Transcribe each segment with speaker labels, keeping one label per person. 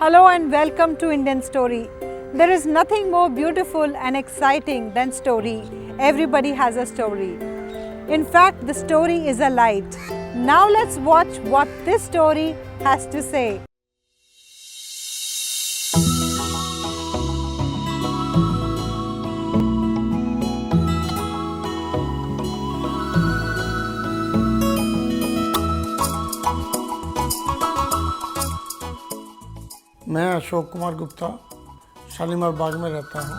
Speaker 1: Hello and welcome to Indian Story. There is nothing more beautiful and exciting than story. Everybody has a story. In fact, the story is a light. Now let's watch what this story has to say.
Speaker 2: मैं अशोक कुमार गुप्ता शालीमार बाग में रहता हूँ।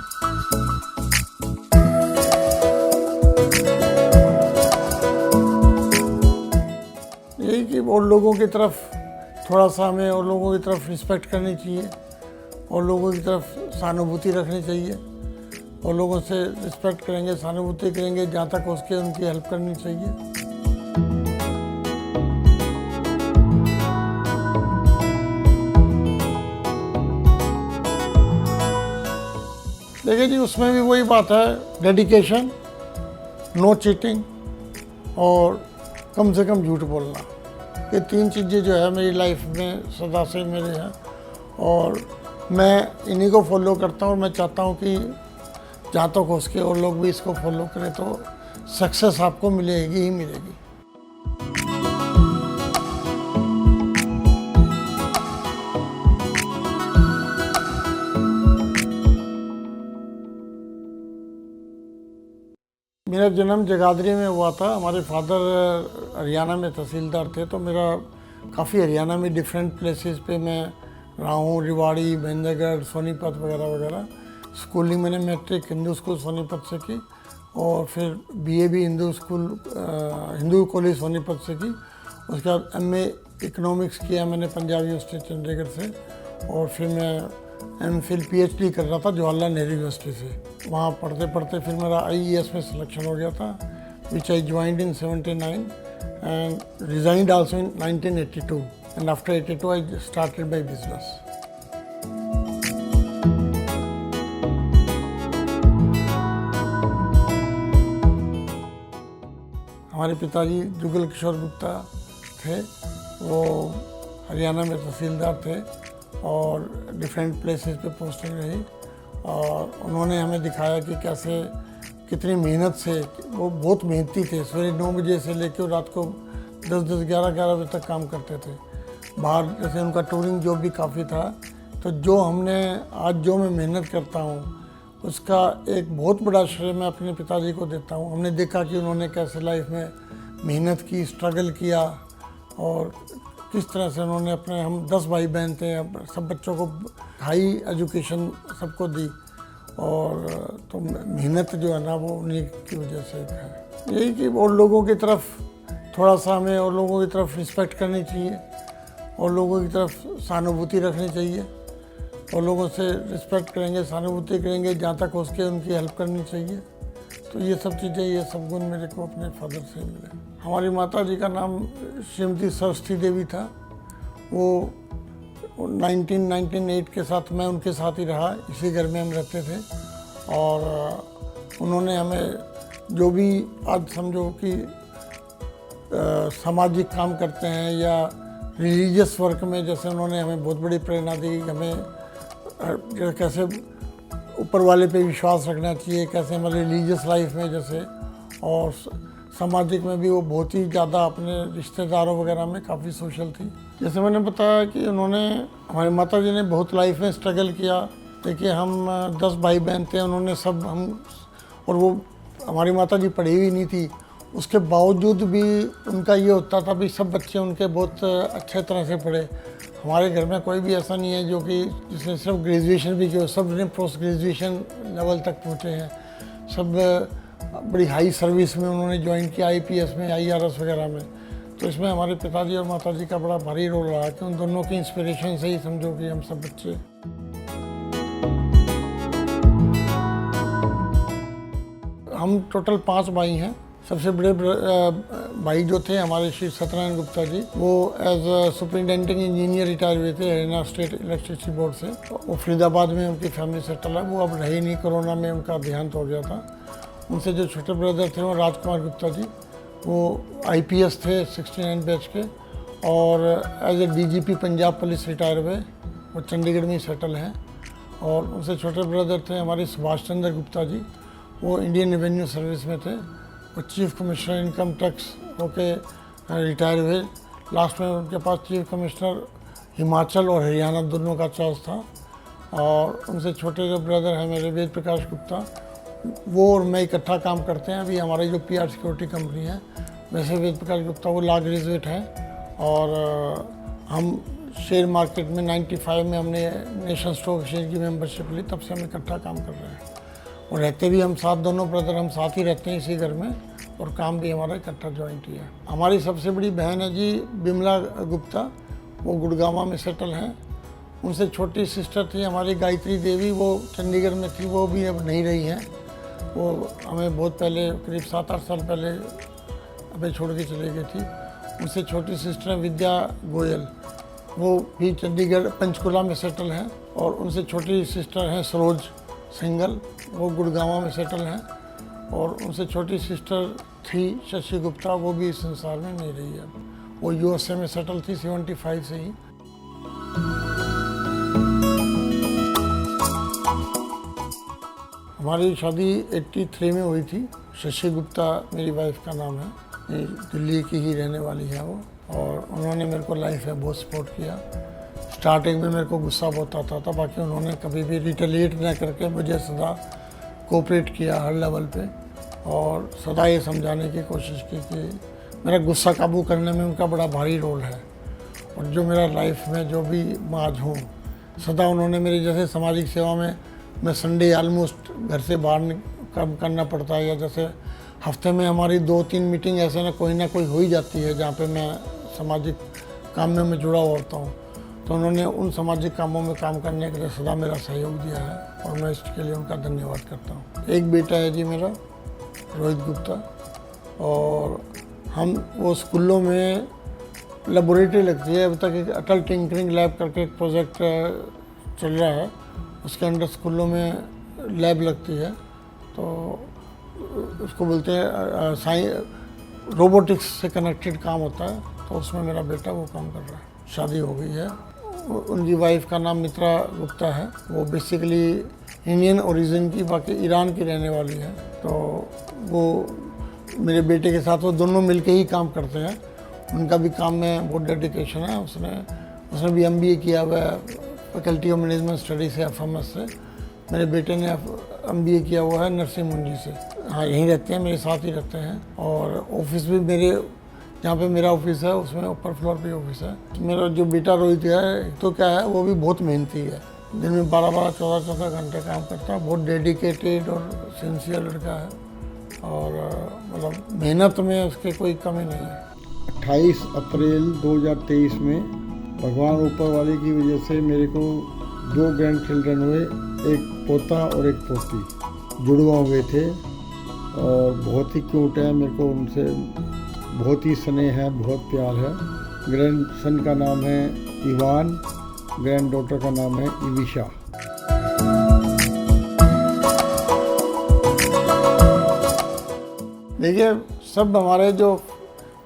Speaker 2: यही कि और लोगों की तरफ थोड़ा सा हमें और लोगों की तरफ रिस्पेक्ट करनी चाहिए और लोगों की तरफ सहानुभूति रखनी चाहिए और लोगों से रिस्पेक्ट करेंगे, सहानुभूति करेंगे, जहाँ तक हो सके उनकी हेल्प करनी चाहिए। देखिए जी, उसमें भी वही बात है, डेडिकेशन, नो चीटिंग और कम से कम झूठ बोलना। ये तीन चीज़ें जो है मेरी लाइफ में सदा से मेरे हैं और मैं इन्हीं को फॉलो करता हूँ और मैं चाहता हूँ कि जहाँ तक हो सके और लोग भी इसको फॉलो करें तो सक्सेस आपको मिलेगी ही मिलेगी। मेरा जन्म जगाधरी में हुआ था। हमारे फादर हरियाणा में तहसीलदार थे, तो मेरा काफ़ी हरियाणा में डिफरेंट प्लेसेस पे मैं रहा हूँ, रेवाड़ी, महेंद्रगढ़, सोनीपत वगैरह वगैरह। स्कूलिंग मैंने मैट्रिक हिंदू स्कूल सोनीपत से की और फिर बीए भी हिंदू कॉलेज सोनीपत से की। उसके बाद एमए इकोनॉमिक्स किया मैंने पंजाब यूनिवर्सिटी चंडीगढ़ से और फिर मैं एमफिल पीएचडी कर रहा था जवाहरलाल नेहरू यूनिवर्सिटी से। वहाँ पढ़ते पढ़ते फिर मेरा आईईएस में सिलेक्शन हो गया था, which I joined in 79 and resigned also in 1982 and after 82 I started my business. हमारे पिताजी जुगल किशोर गुप्ता थे, वो हरियाणा में तहसीलदार थे और डिफरेंट प्लेसेस पे पोस्टिंग रही और उन्होंने हमें दिखाया कि कैसे कितनी मेहनत से, वो बहुत मेहनती थे। सवेरे 9 बजे से लेकर रात को 10-10, 11-11 बजे तक काम करते थे। बाहर जैसे उनका टूरिंग जॉब भी काफ़ी था, तो जो हमने आज जो मैं मेहनत करता हूँ उसका एक बहुत बड़ा श्रेय मैं अपने पिताजी को देता हूँ। हमने देखा कि उन्होंने कैसे लाइफ में मेहनत की, स्ट्रगल किया और किस तरह से उन्होंने अपने, हम 10 भाई बहन थे, सब बच्चों को हाई एजुकेशन सबको दी और तो मेहनत जो है ना वो उन्हीं की वजह से है। यही कि और लोगों की तरफ थोड़ा सा हमें और लोगों की तरफ रिस्पेक्ट करनी चाहिए और लोगों की तरफ सहानुभूति रखनी चाहिए और लोगों से रिस्पेक्ट करेंगे, सहानुभूति करेंगे, जहाँ तक हो सके उनकी हेल्प करनी चाहिए। तो ये सब चीज़ें, ये सब गुण मेरे को अपने फादर से मिले। हमारी माता जी का नाम श्रीमती सरस्वती देवी था। वो 1998 के साथ मैं उनके साथ ही रहा, इसी घर में हम रहते थे और उन्होंने हमें जो भी आज समझो कि सामाजिक काम करते हैं या रिलीजियस वर्क में, जैसे उन्होंने हमें बहुत बड़ी प्रेरणा दी, हमें कैसे ऊपर वाले पे विश्वास रखना चाहिए, कैसे हमारे रिलीजियस लाइफ में जैसे, और सामाजिक में भी वो बहुत ही ज़्यादा अपने रिश्तेदारों वगैरह में काफ़ी सोशल थी। जैसे मैंने बताया कि उन्होंने, हमारी माता जी ने बहुत लाइफ में स्ट्रगल किया। देखिए हम 10 भाई बहन थे, उन्होंने सब हम, और वो हमारी माता जी पढ़ी हुई नहीं थी, उसके बावजूद भी उनका ये होता था भी सब बच्चे उनके बहुत अच्छे तरह से पढ़े। हमारे घर में कोई भी ऐसा नहीं है जो कि जिसने सिर्फ ग्रेजुएशन भी किया, सब ने पोस्ट ग्रेजुएशन लेवल तक पहुँचे हैं। सब बड़ी हाई सर्विस में उन्होंने ज्वाइन किया, आईपीएस में, आईआरएस वगैरह में। तो इसमें हमारे पिताजी और माताजी का बड़ा भारी रोल रहा कि उन दोनों की इंस्पिरेशन से ही समझो कि हम सब बच्चे। हम टोटल 5 भाई हैं। सबसे बड़े भाई जो थे हमारे श्री सत्यनारायण गुप्ता जी, वो एज सुपरिटेंडिंग इंजीनियर रिटायर हुए थे हरियाणा स्टेट इलेक्ट्रिसिटी बोर्ड से। वो फरीदाबाद में उनकी फैमिली सेटल है, वो अब रहे नहीं, कोरोना में उनका देहांत हो गया था। उनसे जो छोटे ब्रदर थे वो राजकुमार गुप्ता जी, वो आईपीएस थे 69 बैच के और as a DGP Punjab police retire हुए वो चंडीगढ़ में ही सेटल हैं। और उनसे छोटे ब्रदर थे हमारे सुभाष चंद्र गुप्ता जी, वो इंडियन रेवेन्यू सर्विस में थे। वो चीफ कमिश्नर इनकम टैक्स होके रिटायर हुए। लास्ट में उनके पास चीफ कमिश्नर हिमाचल और हरियाणा दोनों का चार्ज था। और उनसे छोटे जो ब्रदर हैं मेरे वेद प्रकाश गुप्ता, वो और मैं इकट्ठा काम करते हैं। अभी हमारी जो PR सिक्योरिटी कंपनी है, वैसे वेद प्रकाश गुप्ता वो लॉ ग्रेजुएट हैं। और हम शेयर मार्केट में 95 में हमने नेशनल स्टॉक एक्सचेंज की मेंबरशिप ली, तब से हम इकट्ठा काम कर रहे हैं। और रहते भी हम साथ, दोनों ब्रदर हम साथ ही रहते हैं इसी घर में, और काम भी हमारा इकट्ठा जॉइंट ही है। हमारी सबसे बड़ी बहन है जी बिमला गुप्ता, वो गुड़गांव में सेटल हैं। उनसे छोटी सिस्टर थी हमारी गायत्री देवी, वो चंडीगढ़ में थी, वो भी अब नहीं रही हैं। वो हमें बहुत पहले, करीब 7-8 साल पहले अभी छोड़ के चली गई थी। उनसे छोटी सिस्टर है विद्या गोयल, वो भी चंडीगढ़ पंचकुला में सेटल हैं। और उनसे छोटी सिस्टर हैं सरोज सिंगल, वो गुड़गांव में सेटल हैं। और उनसे छोटी सिस्टर थी शशि गुप्ता, वो भी इस संसार में नहीं रही है। वो USA में सेटल थी 75 से ही। हमारी शादी 83 में हुई थी। शशि गुप्ता मेरी वाइफ का नाम है, दिल्ली की ही रहने वाली है वो। और उन्होंने मेरे को लाइफ में बहुत सपोर्ट किया। स्टार्टिंग में मेरे को गुस्सा बहुत आता था, बाकी उन्होंने कभी भी रिटेलिएट न करके मुझे सदा कोऑपरेट किया हर लेवल पे। और सदा ये समझाने की कोशिश की कि मेरा गुस्सा काबू करने में उनका बड़ा भारी रोल है। और जो मेरा लाइफ में जो भी मैं आज हूँ, सदा उन्होंने मेरी, जैसे सामाजिक सेवा में मैं संडे ऑलमोस्ट घर से बाहर काम करना पड़ता है, या जैसे हफ्ते में हमारी 2-3 मीटिंग ऐसे ना कोई हो ही जाती है जहाँ पे मैं सामाजिक काम में मैं जुड़ा हुआ होता हूँ। तो उन्होंने उन सामाजिक कामों में काम करने के लिए सदा मेरा सहयोग दिया है, और मैं इसके लिए उनका धन्यवाद करता हूँ। एक बेटा है जी मेरा रोहित गुप्ता, और हम वो स्कूलों में लेबोरेटरी लगती है। अब तक एक अटल टिंकरिंग लैब करके एक प्रोजेक्ट चल रहा है, उसके अंडर स्कूलों में लैब लगती है। तो उसको बोलते हैं रोबोटिक्स से कनेक्टेड काम होता है। तो उसमें मेरा बेटा वो काम कर रहा है। शादी हो गई है। उनकी वाइफ का नाम मित्रा गुप्ता है, वो बेसिकली इंडियन ओरिजिन की, बाकी ईरान की रहने वाली है। तो वो मेरे बेटे के साथ वो दोनों मिलके ही काम करते हैं। उनका भी काम में बहुत डेडिकेशन है। उसने भी MBA किया हुआ है फैकल्टी ऑफ मैनेजमेंट स्टडी से, FMS से। मेरे बेटे ने MBA किया हुआ है नरसिंह मुंजी से। हाँ, यहीं रहते हैं, मेरे साथ ही रहते हैं। और ऑफिस भी मेरे, जहाँ पे मेरा ऑफिस है उसमें ऊपर फ्लोर पे ऑफिस है। मेरा जो बेटा रोहित है, तो क्या है, वो भी बहुत मेहनती है। दिन में 12-12, 14-14 घंटे काम करता है। बहुत डेडिकेटेड और सिंसियर लड़का है, और मतलब मेहनत में उसके कोई कमी नहीं है।
Speaker 3: 28 अप्रैल 2023 में भगवान ऊपर वाले की वजह से मेरे को 2 ग्रैंड चिल्ड्रन हुए, एक पोता और एक पोती। जुड़वा हुए थे और बहुत ही क्यूट है। मेरे को उनसे बहुत ही स्नेह है, बहुत प्यार है। ग्रैंड सन का नाम है इवान, ग्रैंड डॉटर का नाम है इविशा।
Speaker 2: देखिए, सब हमारे जो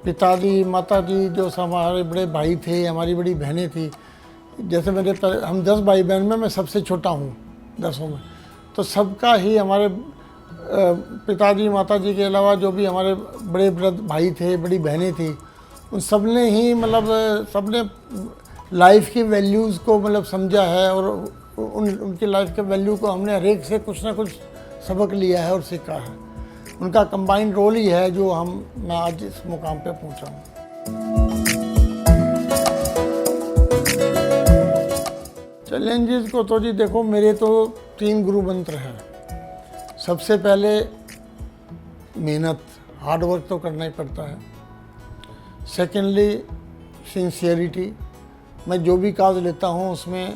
Speaker 2: पिताजी माताजी, जो हमारे बड़े भाई थे, हमारी बड़ी बहनें थी, जैसे हम 10 भाई बहन में मैं सबसे छोटा हूँ 10 में। तो सबका ही हमारे पिताजी माताजी के अलावा जो भी हमारे बड़े भाई थे, बड़ी बहनें थी, उन सब ने ही मतलब सबने लाइफ की वैल्यूज़ को मतलब समझा है। और उनकी लाइफ के वैल्यू को हमने हर एक से कुछ ना कुछ सबक लिया है और सीखा है। उनका कंबाइंड रोल ही है जो मैं आज इस मुकाम पे पहुंचा हूँ। चैलेंजेस को तो जी देखो, मेरे तो 3 गुरु मंत्र हैं। सबसे पहले मेहनत, हार्ड वर्क तो करना ही पड़ता है। सेकेंडली सिंसियरिटी, मैं जो भी काज लेता हूँ उसमें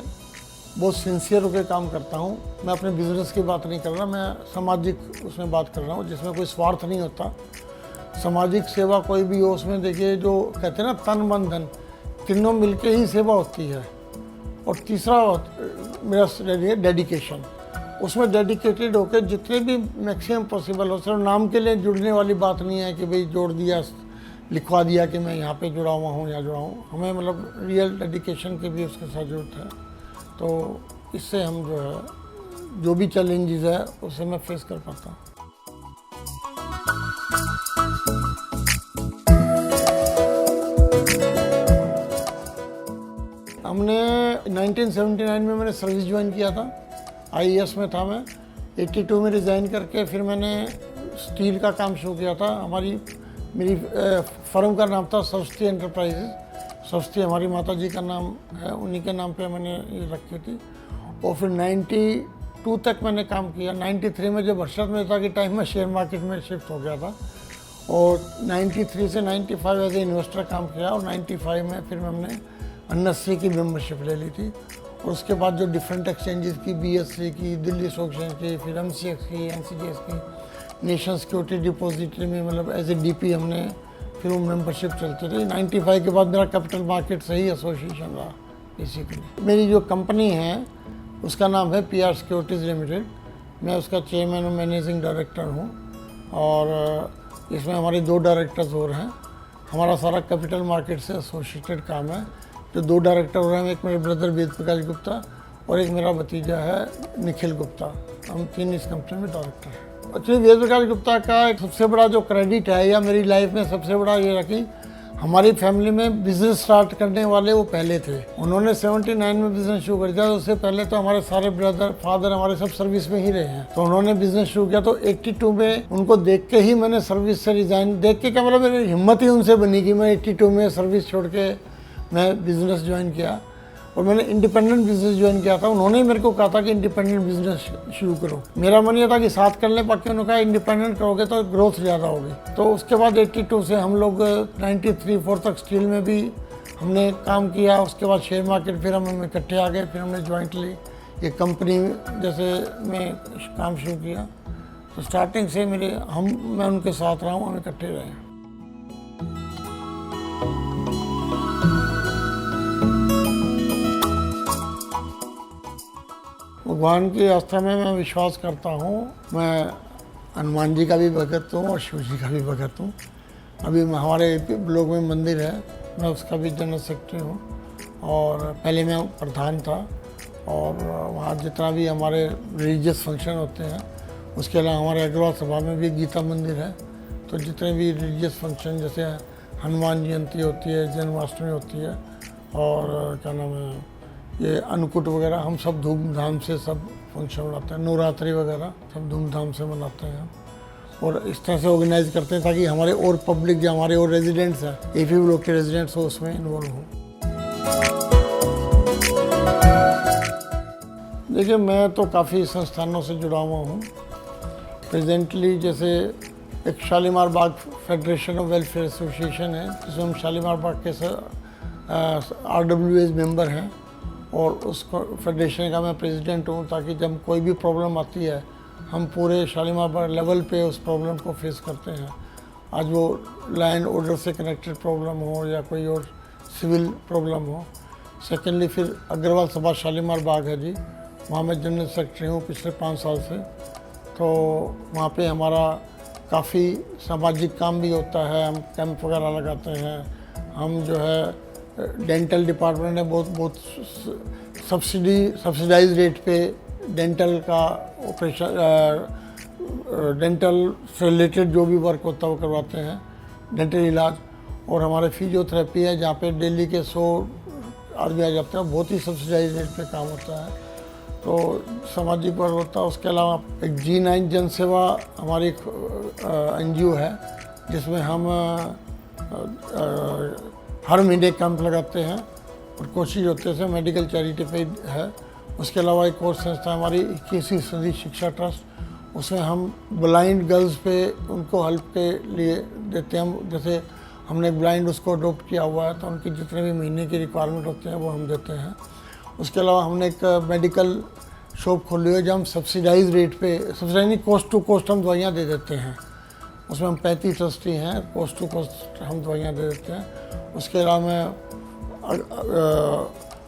Speaker 2: बहुत सिंसियर होकर काम करता हूँ। मैं अपने बिजनेस की बात नहीं कर रहा, मैं सामाजिक उसमें बात कर रहा हूँ, जिसमें कोई स्वार्थ नहीं होता। सामाजिक सेवा कोई भी हो, उसमें देखिए जो कहते हैं ना तन मन धन, तीनों मिलके ही सेवा होती है। और तीसरा मेरा डेडिकेशन, उसमें डेडिकेटेड होकर जितने भी मैक्सिमम पॉसिबल हो। सिर्फ नाम के लिए जुड़ने वाली बात नहीं है कि भाई जोड़ दिया, लिखवा दिया कि मैं यहाँ पे जुड़ा हुआ हूँ या जुड़ा हूँ। हमें मतलब रियल डेडिकेशन की भी उसके साथ जरूरत है। तो इससे हम जो है जो भी चैलेंजेस है उसे मैं फेस कर पाता हूँ। हमने 1979 में मैंने सर्विस ज्वाइन किया था, आईएएस में था मैं। 82 में रिज़ाइन करके फिर मैंने स्टील का काम शुरू किया था। मेरी फर्म का नाम था सरस्वती एंटरप्राइजेज। सरस्वती हमारी माता जी का नाम है, उन्हीं के नाम पे मैंने ये रखी थी। और फिर 92 तक मैंने काम किया। 93 में जब हर्षद मेहता के टाइम में शेयर मार्केट में शिफ्ट हो गया था, और 93 से 95 एज ए इन्वेस्टर काम किया, और 95 में फिर हमने NSE की मेंबरशिप ले ली थी। और उसके बाद जो डिफरेंट एक्सचेंजेस की, BSE की, दिल्ली स्टॉक एक्सचेंज की, फिर MCX की, NCDEX की, नेशनल सिक्योरिटी डिपॉजिटरी में मतलब एज ए DP हमने फिर वो मेंबरशिप चलती रही। 95 के बाद मेरा कैपिटल मार्केट से ही एसोसिएशन रहा बेसिकली। मेरी जो कंपनी है उसका नाम है PR सिक्योरिटीज़ लिमिटेड। मैं उसका चेयरमैन और मैनेजिंग डायरेक्टर हूँ, और इसमें हमारे 2 डायरेक्टर्स और हैं। हमारा सारा कैपिटल मार्केट से एसोसिएटेड काम है। जो 2 डायरेक्टर हो रहे हैं, एक मेरे ब्रदर वेद प्रकाश गुप्ता और एक मेरा भतीजा है निखिल गुप्ता। हम 3 इस कंपनी में डायरेक्टर हैं। एक्चुअली वेद प्रकाश गुप्ता का एक सबसे बड़ा जो क्रेडिट है, या मेरी लाइफ में सबसे बड़ा ये रहा कि हमारी फैमिली में बिजनेस स्टार्ट करने वाले वो पहले थे। उन्होंने 79 में बिजनेस शुरू कर दिया। उससे पहले तो हमारे सारे ब्रदर फादर हमारे सब सर्विस में ही रहे हैं। तो उन्होंने बिजनेस शुरू किया, तो 82 में उनको देख के ही मैंने सर्विस से रिजाइन, देख के क्या मतलब मेरी हिम्मत ही उनसे बनी कि मैं 82 में सर्विस छोड़ के मैं बिज़नेस ज्वाइन किया, और मैंने इंडिपेंडेंट बिजनेस ज्वाइन किया था। उन्होंने मेरे को कहा था कि इंडिपेंडेंट बिजनेस शुरू करो। मेरा मन ये था कि साथ कर लें, बाकी उन्होंने कहा इंडिपेंडेंट करोगे तो ग्रोथ ज़्यादा होगी। तो उसके बाद 82 से हम लोग 93-4 तक स्टील में भी हमने काम किया। उसके बाद शेयर मार्केट फिर हम इकट्ठे आ गए, फिर हमने ज्वाइंटली ये कंपनी जैसे में काम शुरू किया। तो स्टार्टिंग से मैं उनके साथ रहा हूँ, हम इकट्ठे रहे। भगवान की आस्था में मैं विश्वास करता हूँ। मैं हनुमान जी का भी भगत हूँ और शिव जी का भी भगत हूँ। अभी हमारे ब्लॉक में मंदिर है, मैं उसका भी जनरल सेक्रेटरी हूँ, और पहले मैं प्रधान था। और वहाँ जितना भी हमारे रिलीजियस फंक्शन होते हैं, उसके अलावा हमारे अग्रवाल सभा में भी गीता मंदिर है। तो जितने भी रिलीजियस फंक्शन जैसे हनुमान जयंती होती है, जन्माष्टमी होती है, और क्या नाम है ये अन्नकूट वगैरह, हम सब धूमधाम से सब फंक्शन मनाते हैं। नवरात्रि वगैरह सब धूमधाम से मनाते हैं और इस तरह से ऑर्गेनाइज करते हैं ताकि हमारे और पब्लिक जो हमारे और रेजिडेंट्स हैं, AP ब्लॉक के रेजिडेंट्स हो, उसमें इन्वॉल्व हो। देखिए, मैं तो काफ़ी संस्थानों से जुड़ा हुआ हूँ। प्रेजेंटली जैसे एक शालीमार बाग फेडरेशन ऑफ वेलफेयर एसोसिएशन है, जिसमें हम शालीमार बाग के RWS मेंबर हैं, और उस फेडरेशन का मैं प्रेसिडेंट हूँ, ताकि जब कोई भी प्रॉब्लम आती है हम पूरे शालीमार बाग लेवल पे उस प्रॉब्लम को फेस करते हैं। आज वो लैंड ऑर्डर से कनेक्टेड प्रॉब्लम हो या कोई और सिविल प्रॉब्लम हो। सेकेंडली फिर अग्रवाल सभा शालीमार बाग है जी, वहाँ मैं जनरल सेक्रेटरी हूँ पिछले 5 साल से। तो वहाँ पे हमारा काफ़ी सामाजिक काम भी होता है, हम कैंप वगैरह लगाते हैं। हम जो है डेंटल डिपार्टमेंट ने बहुत सब्सिडाइज रेट पे डेंटल का ऑपरेशन, डेंटल से रिलेटेड जो भी वर्क होता है वो करवाते हैं, डेंटल इलाज। और हमारे फिजियोथेरेपी है, जहाँ पे डेली के 100 आदमी आ जाते हैं, बहुत ही सब्सिडाइज रेट पे काम होता है। तो सामाजिक वर्क होता है। उसके अलावा एक G9 जन सेवा हमारी NGO है, जिसमें हम हर महीने कैंप लगाते हैं, और कोशिश होती है मेडिकल चैरिटी पे है। उसके अलावा एक और संस्था हमारी 21वीं सदी शिक्षा ट्रस्ट, उसमें हम ब्लाइंड गर्ल्स पे उनको हेल्प के लिए देते हैं। जैसे हमने ब्लाइंड उसको अडोप्ट किया हुआ है, तो उनकी जितने भी महीने की रिक्वायरमेंट होते हैं वो हम देते हैं। उसके अलावा हमने एक मेडिकल शॉप खोली हुई है, जहाँ हम सब्सिडाइज रेट पे, सब्सिडाइज नहीं, कोस्ट टू कोस्ट हम दवाइयाँ दे देते हैं। उसमें हम 35 ट्रस्टी हैं, कोस्ट टू कोस्ट हम दवाइयाँ दे देते हैं। उसके अलावा मैं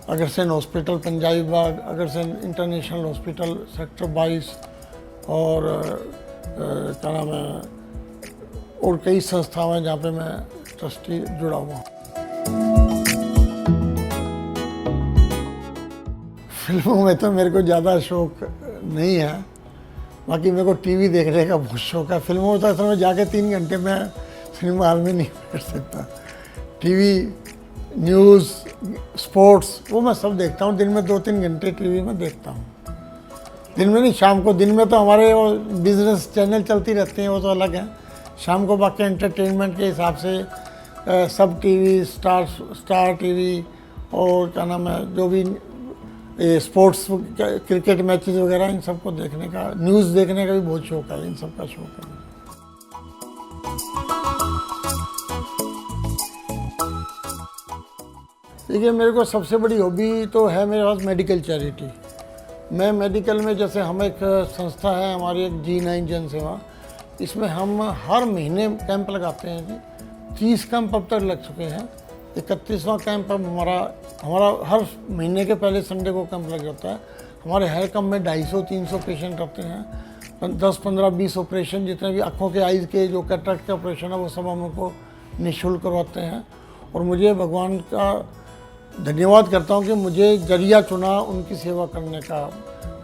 Speaker 2: अग्रसेन हॉस्पिटल पंजाबी बाग, अग्रसेन इंटरनेशनल हॉस्पिटल सेक्टर 22, और क्या नाम है, और कई संस्थाएं हैं जहाँ पे मैं ट्रस्टी जुड़ा हुआ हूँ। फिल्मों में तो मेरे को ज़्यादा शौक नहीं है, बाकी मेरे को टीवी देखने का बहुत शौक है। फिल्मों में तो असल में जाके 3 घंटे में सिनेमा हॉल में नहीं बैठ सकता। टीवी, न्यूज़, स्पोर्ट्स वो मैं सब देखता हूँ। दिन में 2-3 घंटे टीवी में देखता हूँ। दिन में नहीं, शाम को। दिन में तो हमारे वो बिजनेस चैनल चलती रहते हैं, वो तो अलग है। शाम को बाकी एंटरटेनमेंट के हिसाब से सब टीवी, स्टार टीवी और क्या नाम है, जो भी स्पोर्ट्स, क्रिकेट मैचेस वगैरह, इन सबको देखने का, न्यूज़ देखने का भी बहुत शौक है। इन सब का शौक है। देखिए, मेरे को सबसे बड़ी हॉबी तो है मेरे पास मेडिकल चैरिटी। मैं मेडिकल में, जैसे हम एक संस्था है हमारी, एक G9 जन सेवा, इसमें हम हर महीने कैंप लगाते हैं जी। 30 कैंप अब तक लग चुके हैं। 31वां कैंप अब हमारा हर महीने के पहले संडे को कैंप लग जाता है। हमारे हर कैंप में 250-300 पेशेंट रहते हैं। 10, 15, 20 ऑपरेशन, जितने भी आँखों के, आइज़ के जो कैटरेक्ट के ऑपरेशन है, वो सब हम उनको निःशुल्क करवाते हैं। और मुझे भगवान का धन्यवाद करता हूँ कि मुझे जरिया चुना उनकी सेवा करने का।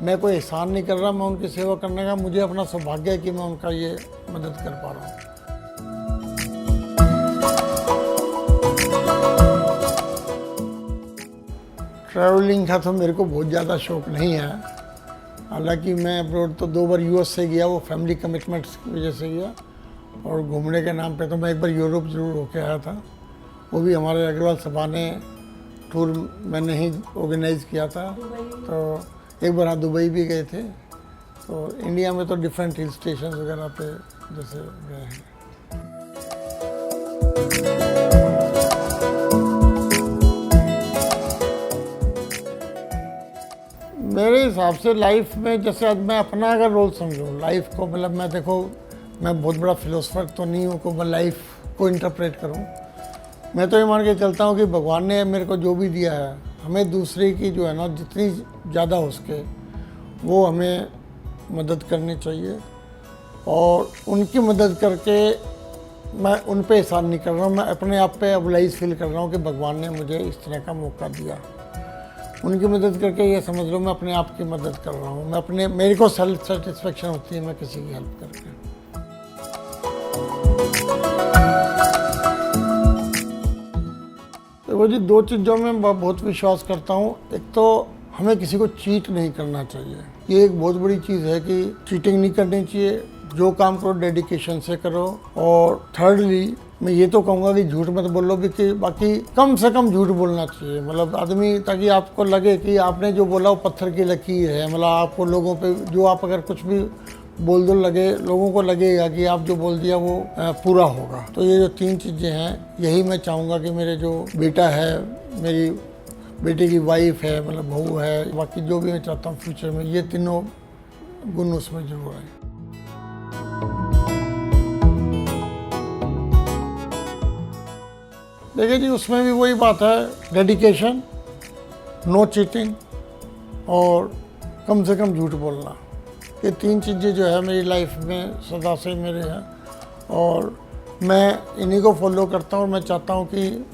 Speaker 2: मैं कोई एहसान नहीं कर रहा, मैं उनकी सेवा करने का, मुझे अपना सौभाग्य है कि मैं उनका ये मदद कर पा रहा हूँ। ट्रैवलिंग का तो मेरे को बहुत ज़्यादा शौक नहीं है। हालांकि मैं अब्रॉड तो 2 बार US से गया, वो फैमिली कमिटमेंट्स की वजह से गया। और घूमने के नाम पे तो मैं एक बार यूरोप ज़रूर होके आया था। वो भी हमारे अग्रवाल सभा ने टूर मैंने ही ऑर्गेनाइज़ किया था। तो एक बार हाँ दुबई भी गए थे। तो इंडिया में तो डिफरेंट हिल स्टेशन वगैरह पे जैसे गए हैं। मेरे हिसाब से लाइफ में, जैसे आज मैं अपना अगर रोल समझूँ लाइफ को, मतलब मैं, देखो, मैं बहुत बड़ा फिलोसफर तो नहीं हूँ को मैं लाइफ को इंटरप्रेट करूँ। मैं तो ये मान के चलता हूँ कि भगवान ने मेरे को जो भी दिया है, हमें दूसरे की जो है ना, जितनी ज़्यादा हो सके वो हमें मदद करनी चाहिए। और उनकी मदद करके मैं उन पे एहसान नहीं कर रहा हूँ, मैं अपने आप पे अबलाइज फील कर रहा हूँ कि भगवान ने मुझे इस तरह का मौका दिया। उनकी मदद करके ये समझ लो मैं अपने आप की मदद कर रहा हूँ। मैं मेरे को सेल्फ सेटिस्फेक्शन होती है मैं किसी की हेल्प करके। वो जी 2 चीज़ों में मैं बहुत विश्वास करता हूँ। एक तो हमें किसी को चीट नहीं करना चाहिए, ये एक बहुत बड़ी चीज़ है कि चीटिंग नहीं करनी चाहिए। जो काम करो डेडिकेशन से करो। और थर्डली मैं ये तो कहूँगा कि झूठ मत बोलो भी, कि बाकी कम से कम झूठ बोलना चाहिए। मतलब आदमी, ताकि आपको लगे कि आपने जो बोला वो पत्थर की लकीर है। मतलब आपको लोगों पे जो आप अगर कुछ भी बोल दो, लगे लोगों को लगेगा कि आप जो बोल दिया वो पूरा होगा। तो ये जो 3 चीज़ें हैं, यही मैं चाहूँगा कि मेरे जो बेटा है, मेरी बेटे की वाइफ है, मतलब बहू है, बाकी जो भी मैं चाहता हूँ फ्यूचर में, ये तीनों गुण उसमें जरूर है। देखिए जी, उसमें भी वही बात है, डेडिकेशन, नो चीटिंग और कम से कम झूठ बोलना। ये 3 चीज़ें जो है मेरी लाइफ में सदा से मेरे हैं और मैं इन्हीं को फॉलो करता हूँ। और मैं चाहता हूँ कि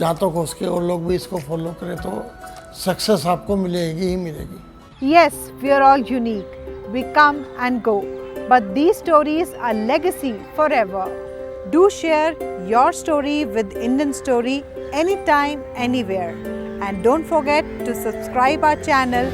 Speaker 2: जहाँ तक हो सके और लोग भी इसको फॉलो करें तो सक्सेस आपको मिलेगी ही मिलेगी।
Speaker 1: Yes, we are all unique. We come and go, but these stories are legacy forever. Do share your story with Indian Story anytime, anywhere. And don't forget to subscribe our channel